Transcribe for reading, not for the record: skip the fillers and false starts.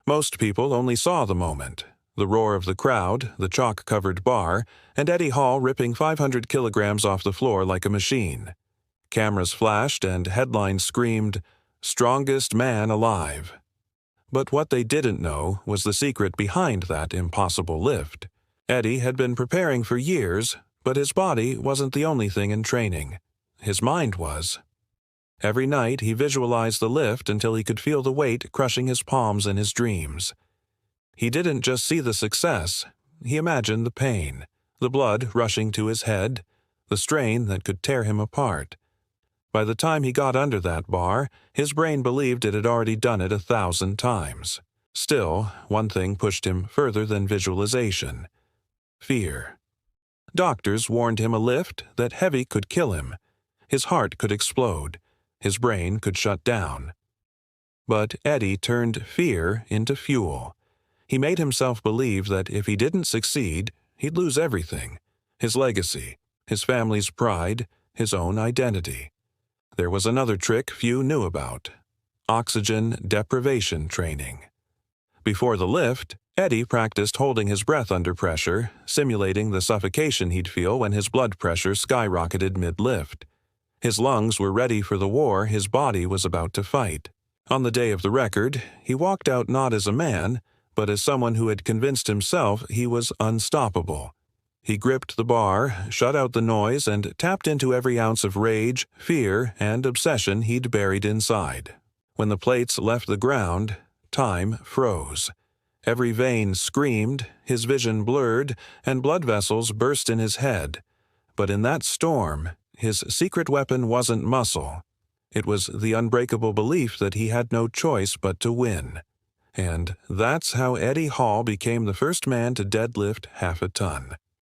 Most people only saw the moment, the roar of the crowd, the chalk-covered bar, and Eddie Hall ripping 500 kilograms off the floor like a machine. Cameras flashed and headlines screamed, "Strongest man alive." But what they didn't know was the secret behind that impossible lift. Eddie had been preparing for years, but his body wasn't the only thing in training. His mind was. Every night he visualized the lift until he could feel the weight crushing his palms in his dreams. He didn't just see the success, he imagined the pain, the blood rushing to his head, the strain that could tear him apart. By the time he got under that bar, his brain believed it had already done it 1,000 times. Still, one thing pushed him further than visualization: fear. Doctors warned him a lift that heavy could kill him. His heart could explode. His brain could shut down. But Eddie turned fear into fuel. He made himself believe that if he didn't succeed, he'd lose everything: his legacy, his family's pride, his own identity. There was another trick few knew about: oxygen deprivation training. Before the lift, Eddie practiced holding his breath under pressure, simulating the suffocation he'd feel when his blood pressure skyrocketed mid-lift. His lungs were ready for the war his body was about to fight. On the day of the record, he walked out not as a man, but as someone who had convinced himself he was unstoppable. He gripped the bar, shut out the noise, and tapped into every ounce of rage, fear, and obsession he'd buried inside. When the plates left the ground, time froze. Every vein screamed, his vision blurred, and blood vessels burst in his head. But in that storm, his secret weapon wasn't muscle. It was the unbreakable belief that he had no choice but to win. And that's how Eddie Hall became the first man to deadlift half a ton.